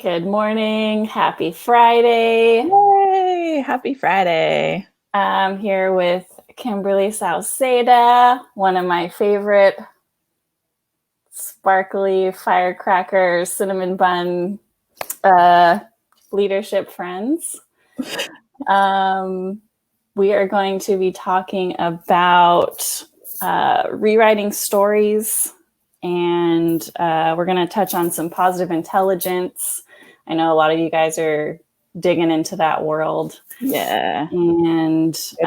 Good morning. Happy Friday. Yay! Happy Friday. I'm here with Kimberly Sauceda, one of my favorite sparkly firecracker cinnamon bun leadership friends. We are going to be talking about rewriting stories, and we're going to touch on some positive intelligence. I know a lot of you guys are digging into that world. Yeah. And just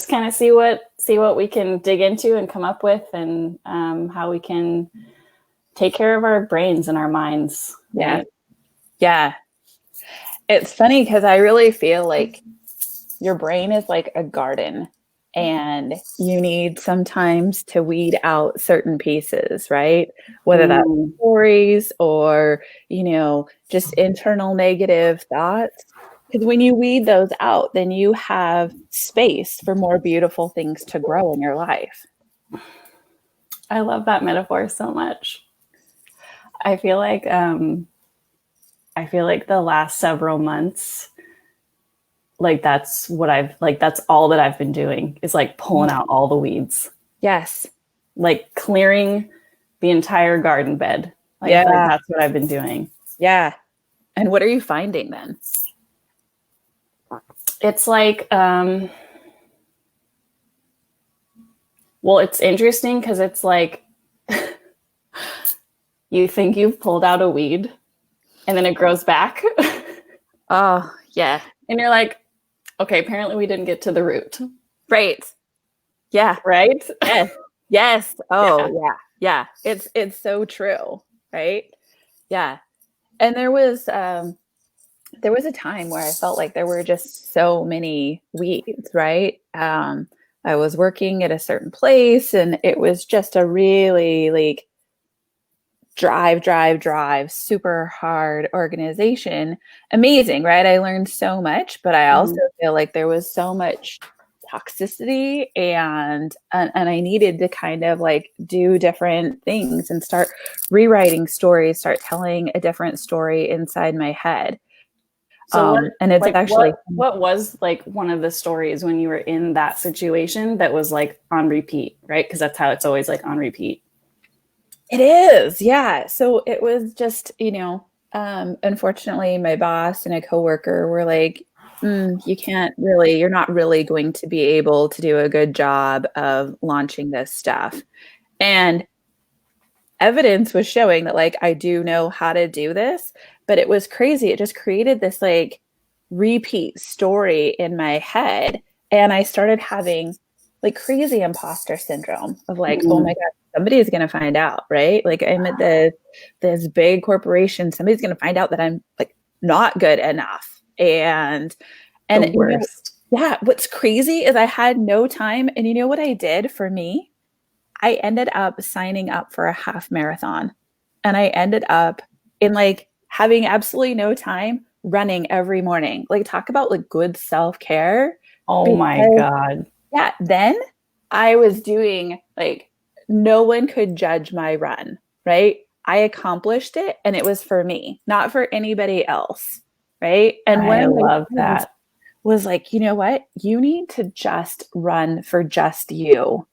kind of see what we can dig into and come up with, and how we can take care of our brains and our minds. Yeah. Right? Yeah. It's funny because I really feel like your brain is like a garden and you need sometimes to weed out certain pieces, right? Whether that's stories or, just internal negative thoughts. Because when you weed those out, then you have space for more beautiful things to grow in your life. I love that metaphor so much. I feel like the last several months, that's all that I've been doing is like pulling out all the weeds. Yes. Like clearing the entire garden bed. That's what I've been doing. Yeah. And what are you finding then? It's like, it's interesting because it's like you think you've pulled out a weed and then it grows back. Oh, yeah. And you're like, okay, apparently we didn't get to the root. Right. Yeah. Right? Yes. Yes. Oh, yeah. It's so true. Right. Yeah. And there was a time where I felt like there were just so many weeds, right? I was working at a certain place and it was just a really like drive, super hard organization. Amazing, right? I learned so much, but I also feel like there was so much toxicity and I needed to kind of like do different things and start rewriting stories, start telling a different story inside my head. So and it's actually what was like one of the stories when you were in that situation that was like on repeat, right? Because that's how it's always like on repeat. It is, yeah. So it was just, unfortunately, my boss and a coworker were like, you're not really going to be able to do a good job of launching this stuff. And evidence was showing that like I do know how to do this, but it was crazy. It just created this like repeat story in my head. And I started having like crazy imposter syndrome of like, oh my God, somebody is going to find out, right? Like I'm at this big corporation. Somebody's going to find out that I'm like not good enough. And the worst. What's crazy is I had no time. And you know what I did for me? I ended up signing up for a half marathon. And I ended up in like having absolutely no time running every morning. Like talk about like good self-care. Oh my God. Yeah. Then I was doing like, no one could judge my run, right? I accomplished it and it was for me, not for anybody else. Right. And I love that. Was like, you know what? You need to just run for just you.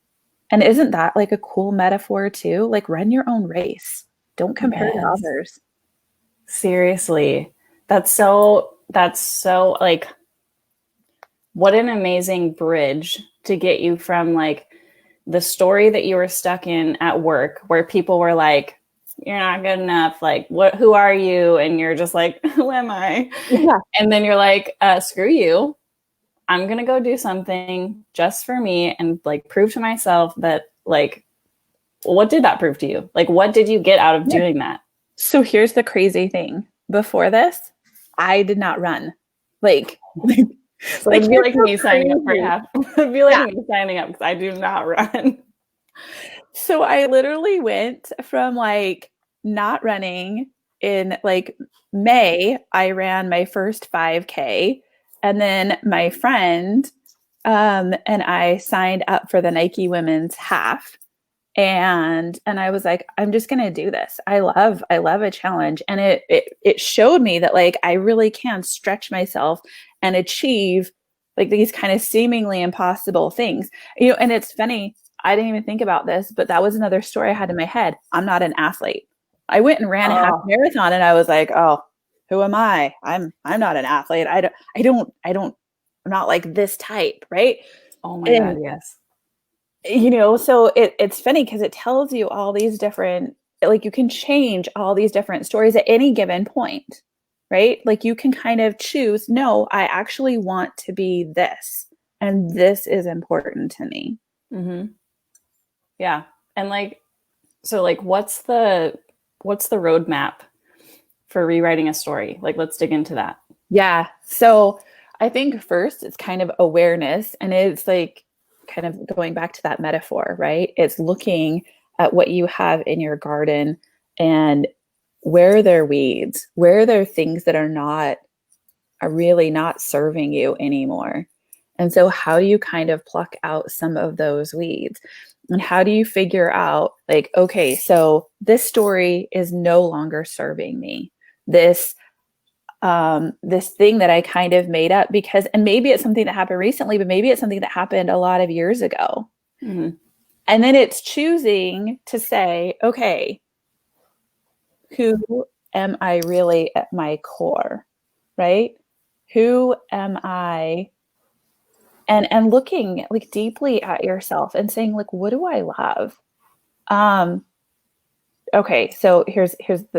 And isn't that like a cool metaphor too? Like run your own race. Don't compare to others. Seriously. That's so like, what an amazing bridge to get you from like the story that you were stuck in at work where people were like, you're not good enough. Like, who are you? And you're just like, who am I? Yeah. And then you're like, screw you. I'm going to go do something just for me and like prove to myself that like, what did that prove to you? Like, what did you get out of doing that? So here's the crazy thing. Before this, I did not run. Like, so it'd be like me signing up for half. It'd be like me signing up because I do not run. So I literally went from like not running in like May, I ran my first 5K. And then my friend and I signed up for the Nike women's half. And I was like, I'm just going to do this. I love a challenge. And it showed me that like I really can stretch myself and achieve like these kind of seemingly impossible things. And it's funny, I didn't even think about this, but that was another story I had in my head. I'm not an athlete. I went and ran a half marathon and I was like, oh, who am I? I'm not an athlete. I'm not like this type, right? Oh my God, yes. So it's funny because it tells you all these different, like you can change all these different stories at any given point, right? Like you can kind of choose, no, I actually want to be this, and this is important to me. Mm-hmm. Yeah. And like, so like, what's the roadmap for rewriting a story? Like, let's dig into that. Yeah. So I think first it's kind of awareness, and it's like, kind of going back to that metaphor, right? It's looking at what you have in your garden and where there are weeds, where there are things that are really not serving you anymore. And so how do you kind of pluck out some of those weeds? And how do you figure out like, okay, so this story is no longer serving me. This thing that I kind of made up and maybe it's something that happened recently, but maybe it's something that happened a lot of years ago. Mm-hmm. And then it's choosing to say, okay, who am I really at my core, right? Who am I? And looking like deeply at yourself and saying like, what do I love? Okay, so here's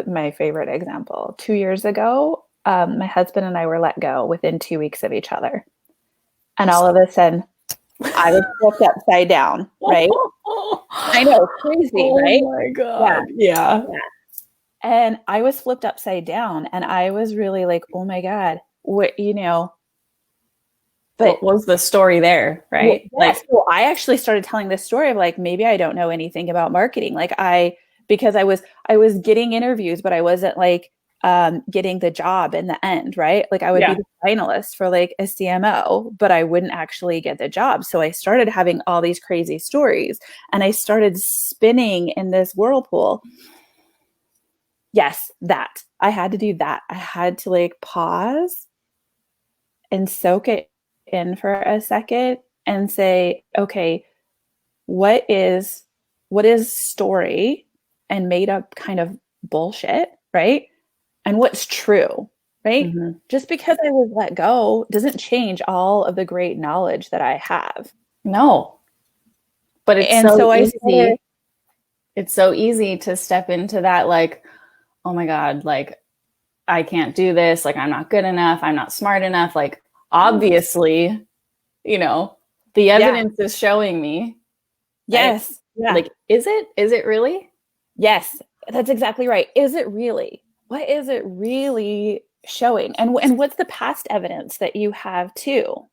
my favorite example. 2 years ago, my husband and I were let go within 2 weeks of each other. And all of a sudden, I was flipped upside down, right? I know, crazy, right? Oh my God. Yeah. And I was flipped upside down and I was really like, oh my God, what. But what was the story there, right? Well, yes. So I actually started telling this story of like, maybe I don't know anything about marketing. Because I was getting interviews, but I wasn't like getting the job in the end, right? Like I would be the finalist for like a CMO, but I wouldn't actually get the job. So I started having all these crazy stories and I started spinning in this whirlpool. Yes, that. I had to do that. I had to like pause and soak it in for a second and say, okay, what is story and made up kind of bullshit, right? And what's true, right? Mm-hmm. Just because I was let go doesn't change all of the great knowledge that I have. No. But it's so easy. It's so easy to step into that like, oh my God, like I can't do this, like I'm not good enough, I'm not smart enough. Like obviously, the evidence is showing me. Yes. Right? Yeah. Like, is it really? Yes, that's exactly right. Is it really? What is it really showing? And what's the past evidence that you have too?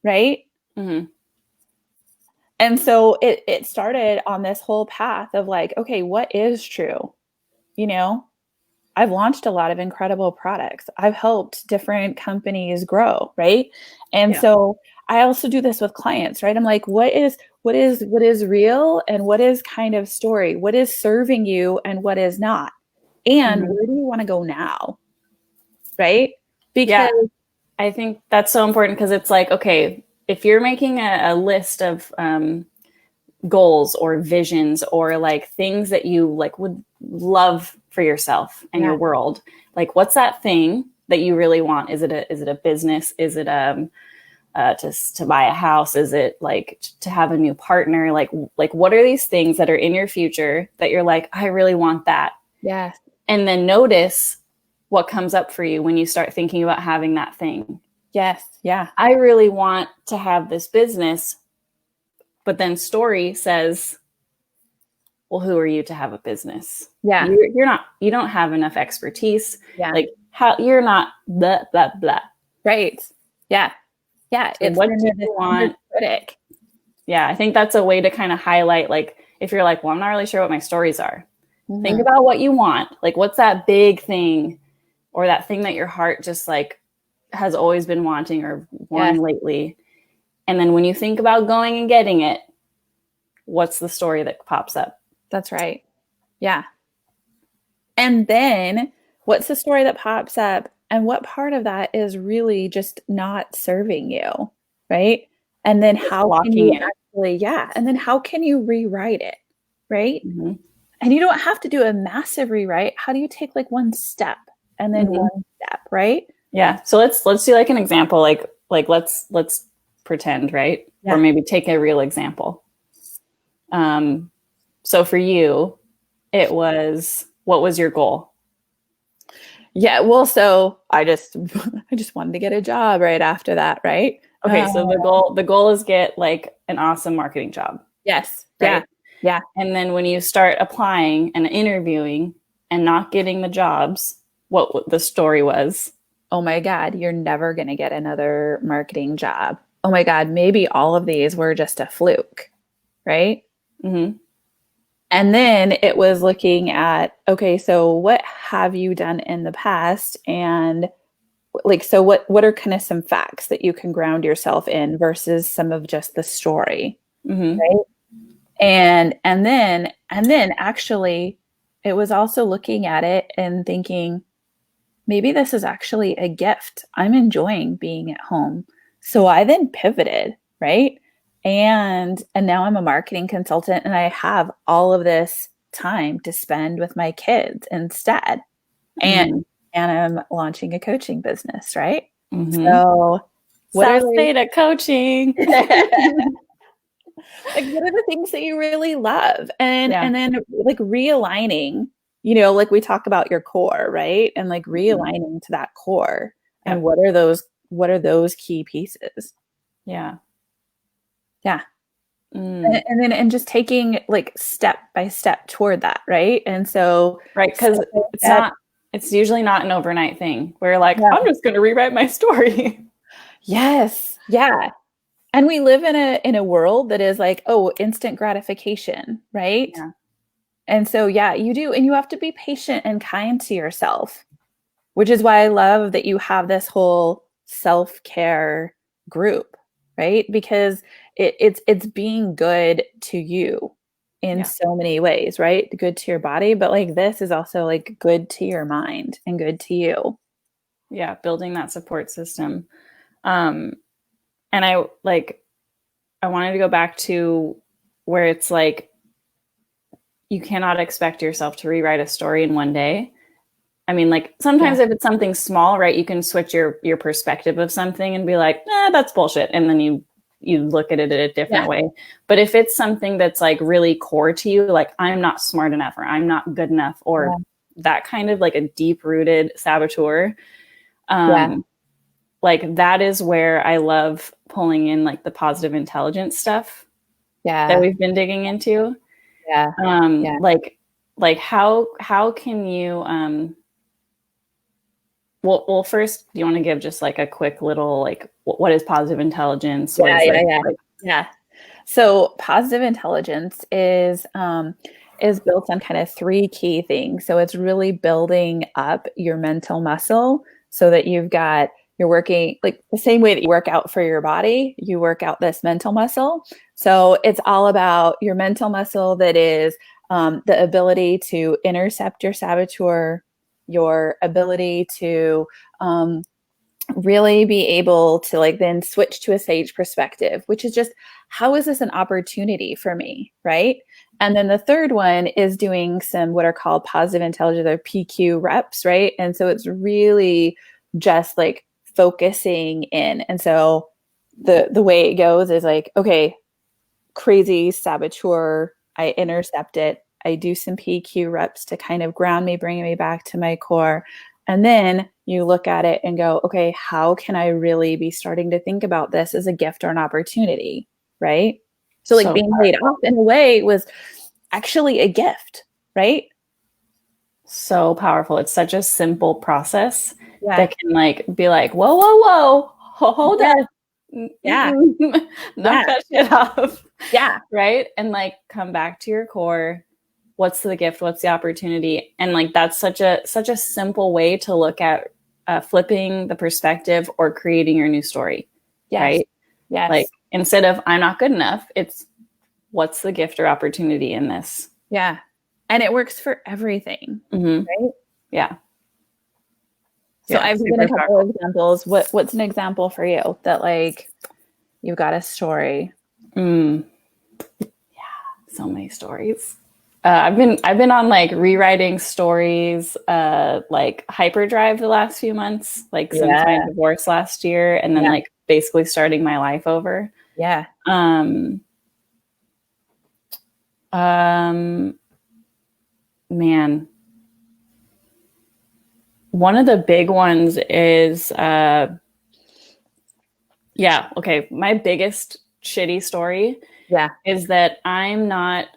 Right? Mm-hmm. And so it started on this whole path of like, okay, what is true? I've launched a lot of incredible products. I've helped different companies grow, right? And so I also do this with clients, right? I'm like, what is real and what is kind of story? What is serving you and what is not? And where do you want to go now? Right? Because I think that's so important because it's like, okay, if you're making a list of goals or visions or like things that you like would love for yourself and your world, like what's that thing that you really want? Is it a business? Is it to buy a house? Is it like to have a new partner? Like what are these things that are in your future that you're like, I really want that? Yes. And then notice what comes up for you when you start thinking about having that thing. Yes. Yeah. I really want to have this business, but then story says, well, who are you to have a business? Yeah. You don't have enough expertise. Yeah. Like you're not blah, blah, blah. Right. Yeah. Yeah. So what do you want? Critic. Yeah. I think that's a way to kind of highlight, like, if you're like, well, I'm not really sure what my stories are. Mm-hmm. Think about what you want. Like, what's that big thing or that thing that your heart just like has always been wanting or wanting lately. And then when you think about going and getting it, what's the story that pops up? That's right. Yeah. And then what's the story that pops up? And what part of that is really just not serving you? Right. And then Just how can blocking you you. actually, yeah. And then how can you rewrite it? Right. Mm-hmm. And you don't have to do a massive rewrite. How do you take like one step and then Mm-hmm. one step? Right. Yeah. So let's do like an example. Like let's pretend, right? Yeah. Or maybe take a real example. So for you, it was, what was your goal? Yeah. Well, so I just wanted to get a job right after that. Right. Okay, so the goal is get like an awesome marketing job. Yes. Right. Yeah. And then when you start applying and interviewing and not getting the jobs, what the story was. Oh my God, you're never going to get another marketing job. Oh my God, maybe all of these were just a fluke, right? Mm-hmm. And then it was looking at, okay, so what have you done in the past? And like, so what are kind of some facts that you can ground yourself in versus some of just the story, Mm-hmm. right? And then actually it was also looking at it and thinking, maybe this is actually a gift. I'm enjoying being at home. So I then pivoted, right? And now I'm a marketing consultant and I have all of this time to spend with my kids instead. And Mm-hmm. and I'm launching a coaching business, right? Mm-hmm. So what are Sauceda coaching. like what are the things that you really love? And Yeah. and then like realigning, like we talk about your core, right? And like Mm-hmm. realigning to that core. And Yep. what are those key pieces? Yeah. Yeah. Mm. And just taking like step by step toward that, right? And so Right, because it's usually not an overnight thing. We're like, yeah. I'm just going to rewrite my story. Yes. Yeah. And we live in a world that is like, oh, instant gratification, right? Yeah. And so yeah, you do, and you have to be patient and kind to yourself, which is why I love that you have this whole self-care group, right? Because it's being good to you in Yeah. so many ways, right? Good to your body, but like this is also like good to your mind and good to you. Yeah. Building that support system. Um, and I wanted to go back to where it's like, you cannot expect yourself to rewrite a story in one day. I mean, like sometimes if it's something small, right, you can switch your perspective of something and be like, that's bullshit. And then you look at it in a different way. But if it's something that's like really core to you, like I'm not smart enough or I'm not good enough or that kind of like a deep rooted saboteur, like that is where I love pulling in like the positive intelligence stuff that we've been digging into. Like how can you well first, do you want to give just like a quick little like what is positive intelligence? Yeah. So positive intelligence is built on kind of three key things. So it's really building up your mental muscle so that you're working like the same way that you work out for your body, you work out this mental muscle. So it's all about your mental muscle that is the ability to intercept your saboteur, your ability to really be able to like then switch to a sage perspective, which is just, how is this an opportunity for me, right? And then the third one is doing some what are called positive intelligence or PQ reps, right? And so it's really just like focusing in. And so the way it goes is like, okay, crazy saboteur, I intercept it. I do some PQ reps to kind of ground me, bring me back to my core. And then you look at it and go, okay, how can I really be starting to think about this as a gift or an opportunity? Right. So like being laid off in a way was actually a gift, right? So powerful. It's such a simple process that can like be like, whoa, hold on. Yeah. Knock that shit off. Yeah. Right. And like come back to your core. What's the gift? What's the opportunity? And like that's such a simple way to look at flipping the perspective or creating your new story. Yes. Right. Yes. Like instead of I'm not good enough, it's what's the gift or opportunity in this? Yeah. And it works for everything, right? Yeah. So I've given a couple of examples. What's an example for you that like you've got a story? Yeah, so many stories. I've been on like rewriting stories, like hyperdrive the last few months, like since my divorce last year, and then like basically starting my life over. Yeah. Man, one of the big ones is, okay. My biggest shitty story is that I'm not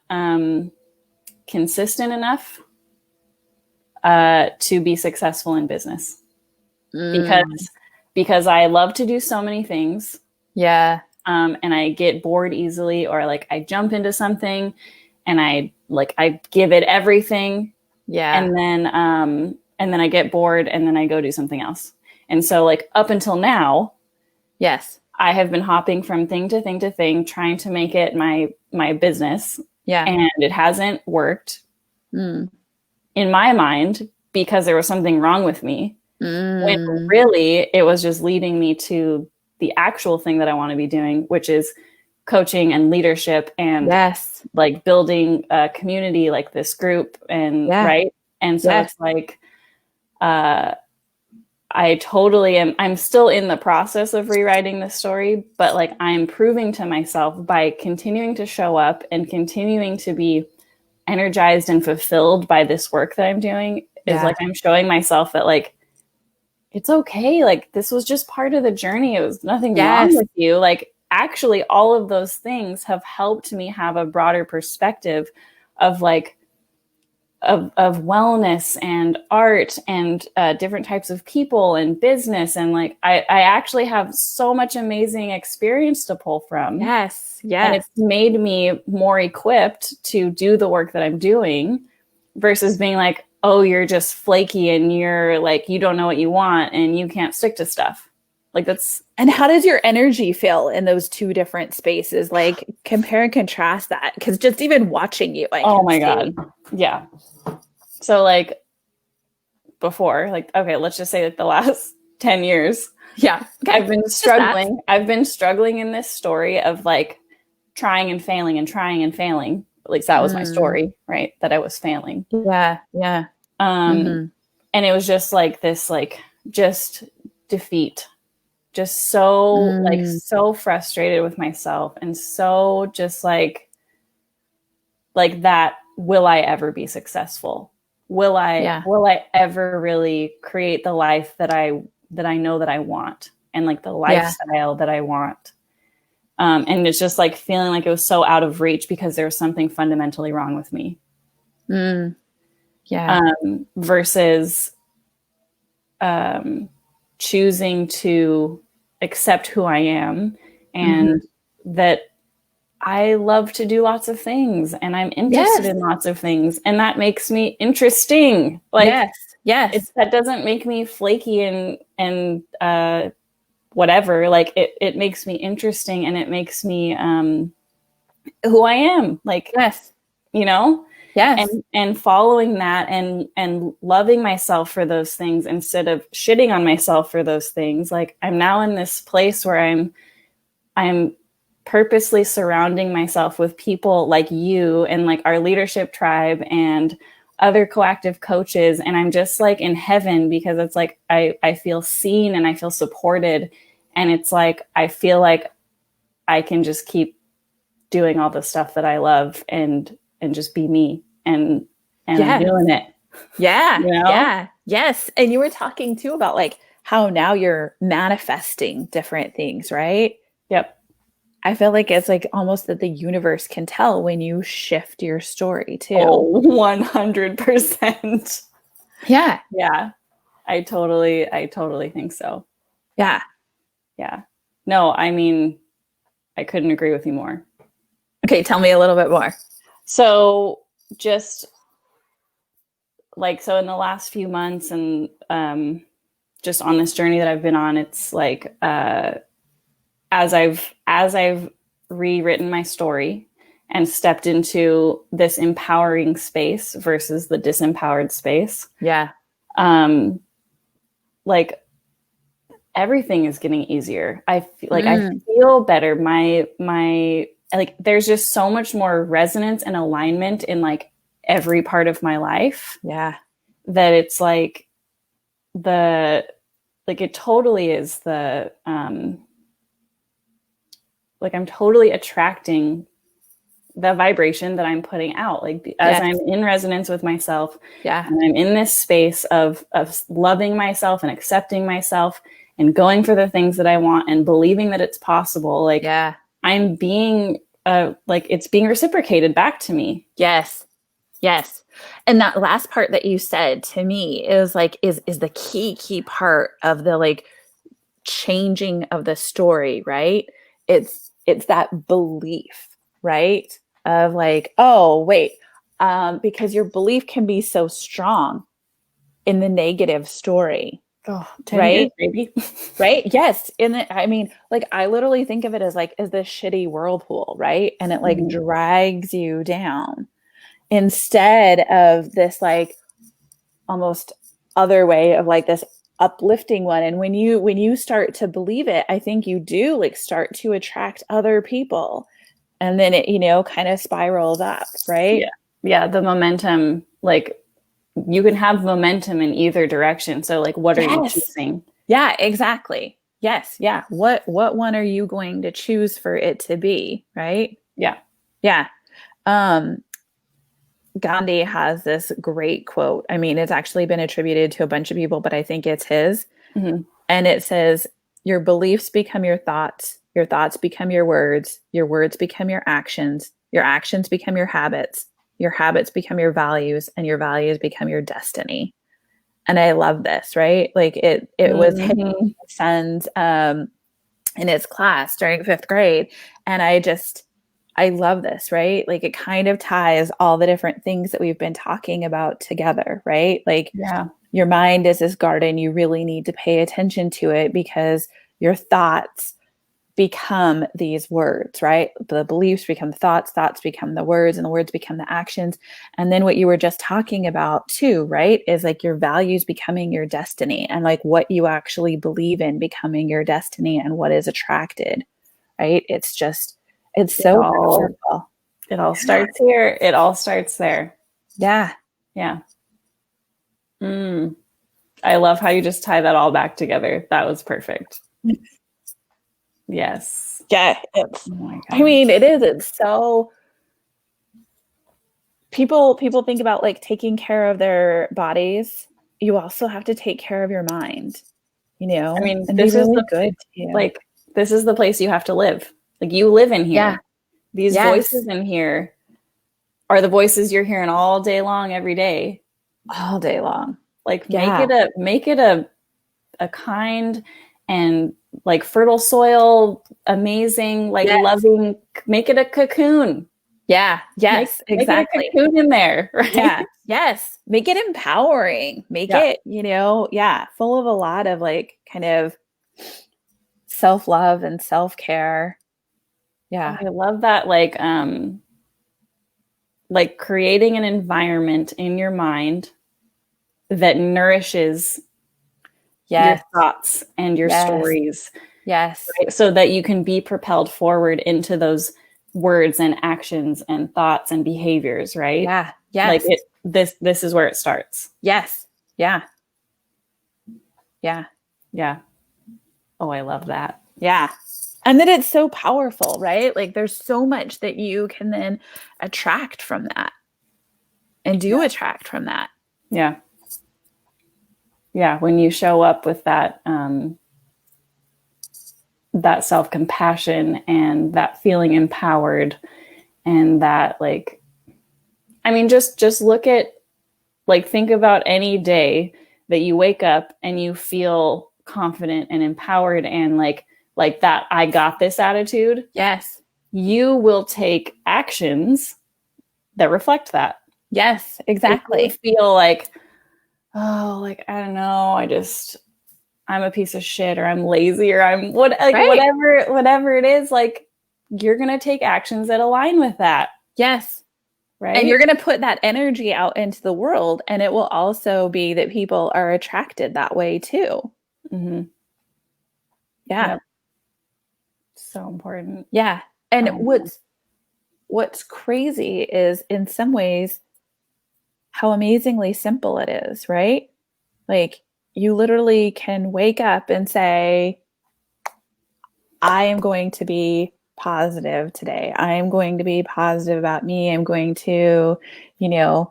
consistent enough to be successful in business because I love to do so many things. Yeah. And I get bored easily, or like I jump into something and I give it everything. Yeah. And then I get bored and then I go do something else. And so like up until now, yes, I have been hopping from thing to thing to thing, trying to make it my business. Yeah. And it hasn't worked in my mind because there was something wrong with me. When really it was just leading me to the actual thing that I want to be doing, which is coaching and leadership and like building a community like this group and right. And so it's like, I totally am. I'm still in the process of rewriting this story, but like I'm proving to myself by continuing to show up and continuing to be energized and fulfilled by this work that I'm doing is like, I'm showing myself that like, it's okay. Like this was just part of the journey. It was nothing wrong with you. Like actually all of those things have helped me have a broader perspective of like, of wellness and art and different types of people and business. And like, I actually have so much amazing experience to pull from. Yes. And it's made me more equipped to do the work that I'm doing versus being like, oh, you're just flaky and you're like, you don't know what you want and you can't stick to stuff. Like that's. And how does your energy feel in those two different spaces? Like compare and contrast that. Cause just even watching you. Oh my God. Yeah. So like before, like, okay, let's just say like the last 10 years. Yeah. Okay. I've been struggling in this story of like trying and failing and trying and failing. At least that was my story, right? That I was failing. Yeah. Yeah. And it was just like this, like just defeat, just so like so frustrated with myself and so just like that. Will I ever be successful? Will I ever really create the life that I know that I want and like the lifestyle that I want? And it's just like feeling like it was so out of reach because there was something fundamentally wrong with me. Versus choosing to accept who I am and that I love to do lots of things and I'm interested in lots of things. And that makes me interesting. Like, that doesn't make me flaky and whatever. Like it makes me interesting and it makes me who I am. Like, you know? And following that and loving myself for those things instead of shitting on myself for those things. Like I'm now in this place where I'm purposely surrounding myself with people like you and like our leadership tribe and other coactive coaches. And I'm just like in heaven because it's like, I feel seen and I feel supported. And it's like, I feel like I can just keep doing all the stuff that I love and just be me and I'm doing it. Yeah. You know? Yeah. Yes. And you were talking too about like how now you're manifesting different things, right? Yep. I feel like it's like almost that the universe can tell when you shift your story too. Oh, 100%. Yeah. Yeah. I totally think so. Yeah. Yeah. No, I mean, I couldn't agree with you more. Okay. Tell me a little bit more. So just like, so in the last few months and just on this journey that I've been on, it's like, as I've rewritten my story and stepped into this empowering space versus the disempowered space. Yeah. Like everything is getting easier. I feel better. My like there's just so much more resonance and alignment in like every part of my life. Yeah. That it's like it totally is like I'm totally attracting the vibration that I'm putting out, like as I'm in resonance with myself. Yeah. And I'm in this space of loving myself and accepting myself and going for the things that I want and believing that it's possible. Like I'm being like it's being reciprocated back to me. Yes. Yes. And that last part that you said to me is like, is the key part of the like changing of the story, right? It's that belief, right? Of like, oh, wait, because your belief can be so strong in the negative story. Oh, 10 right? years, baby. Right? Yes. I mean, like I literally think of it as like, as this shitty whirlpool, right? And it like drags you down instead of this like almost other way of like this uplifting one. And when you start to believe it, I think you do like start to attract other people. And then it, kind of spirals up, right? Yeah. The momentum, like you can have momentum in either direction. So like, what are you choosing? Yeah, exactly. Yes. Yeah. What one are you going to choose for it to be? Right. Yeah. Yeah. Gandhi has this great quote. I mean, it's actually been attributed to a bunch of people, but I think it's his. Mm-hmm. And it says, your beliefs become your thoughts become your words become your actions become your habits become your values, and your values become your destiny. And I love this, right? Like it was his son's in his class during 5th grade. And I love this, right? Like it kind of ties all the different things that we've been talking about together, right? Like your mind is this garden. You really need to pay attention to it because your thoughts become these words, right? The beliefs become the thoughts become the words, and the words become the actions. And then what you were just talking about too, right? Is like your values becoming your destiny, and like what you actually believe in becoming your destiny, and what is attracted, right? It's so powerful. It all starts here. It all starts there. Yeah. Yeah. I love how you just tie that all back together. That was perfect. Yes. Yeah. I mean, it is. It's so people think about like taking care of their bodies. You also have to take care of your mind, I mean, and this is really the good to you. Like, this is the place you have to live. Like you live in here. Yeah. These voices in here are the voices you're hearing all day long, every day. All day long. Like make it a kind and like fertile soil, amazing, like loving, make it a cocoon. Yeah. Yes, exactly. Make it a cocoon in there. Right? Yeah. Yes. Make it empowering. Make it, full of a lot of like kind of self-love and self-care. Yeah. I love that. Like creating an environment in your mind that nourishes your thoughts and your stories. Yes. Right? So that you can be propelled forward into those words and actions and thoughts and behaviors, right? Yeah. Yes. Like this is where it starts. Yes. Yeah. Yeah. Yeah. Oh, I love that. Yeah. And that it's so powerful, right? Like there's so much that you can then attract from that and attract from that. Yeah. Yeah. When you show up with that, that self-compassion and that feeling empowered, and that like, I mean, just look at, like, think about any day that you wake up and you feel confident and empowered and like that I got this attitude. Yes. You will take actions that reflect that. Yes, exactly. If you feel like, oh, like, I don't know, I'm a piece of shit, or I'm lazy, or I'm whatever it is, like, you're going to take actions that align with that. Yes. right? And you're going to put that energy out into the world. And it will also be that people are attracted that way too. Mm-hmm. Yeah. Yep. So important. Yeah. And what's crazy is in some ways how amazingly simple it is, right? Like you literally can wake up and say, I am going to be positive today. I am going to be positive about me. I'm going to, you know,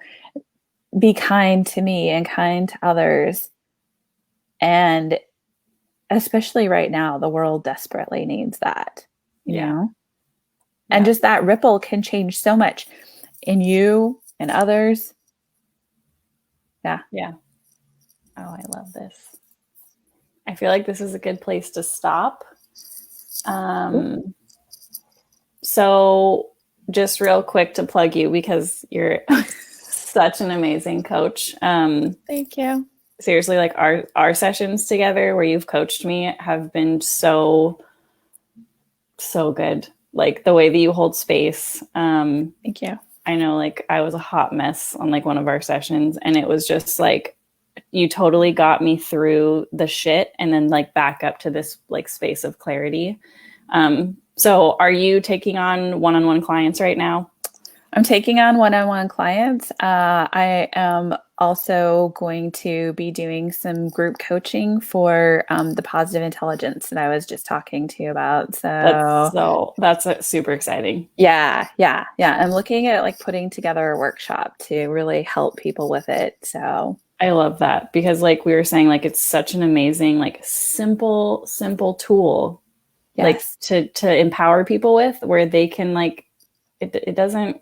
be kind to me and kind to others. And especially right now, the world desperately needs that, you know? And just that ripple can change so much in you and others. Yeah. Yeah. Oh, I love this. I feel like this is a good place to stop. So just real quick to plug you because you're such an amazing coach. Thank you. Seriously, like our sessions together where you've coached me have been so good. Like the way that you hold space. Thank you. I know like I was a hot mess on like one of our sessions and it was just like you totally got me through the shit and then like back up to this like space of clarity. So are you taking on one-on-one clients right now? I'm taking on one-on-one clients. I am also going to be doing some group coaching for the positive intelligence that I was just talking to you about. That's super exciting. Yeah. I'm looking at like putting together a workshop to really help people with it. So I love that because like we were saying, like it's such an amazing, like simple tool, yes. like to empower people with where they can like, it doesn't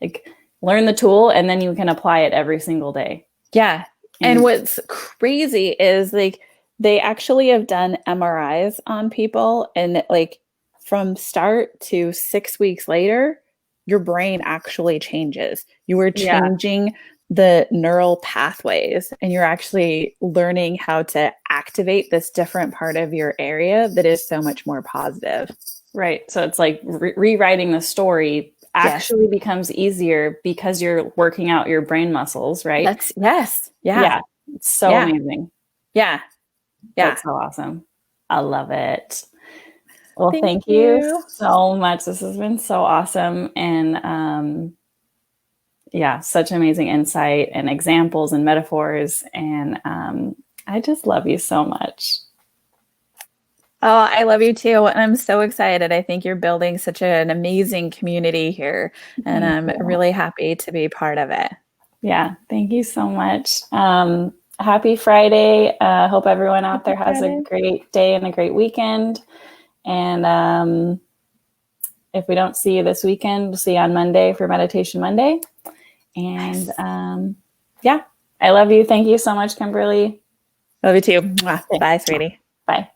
like learn the tool and then you can apply it every single day. Yeah. And what's crazy is like they actually have done MRIs on people and like from start to 6 weeks later, your brain actually changes. You are changing the neural pathways and you're actually learning how to activate this different part of your area that is so much more positive. Right. So it's like rewriting the story actually becomes easier because you're working out your brain muscles, right? Yeah. It's so amazing. Yeah. That's so awesome. I love it. Well, thank you so much. This has been so awesome. And such amazing insight and examples and metaphors. And I just love you so much. Oh, I love you too. And I'm so excited. I think you're building such an amazing community here. And I'm really happy to be part of it. Yeah. Thank you so much. Happy Friday. Hope everyone out there has a great day and a great weekend. And if we don't see you this weekend, we'll see you on Monday for Meditation Monday. And I love you. Thank you so much, Kimberly. Love you too. Bye, sweetie. Bye.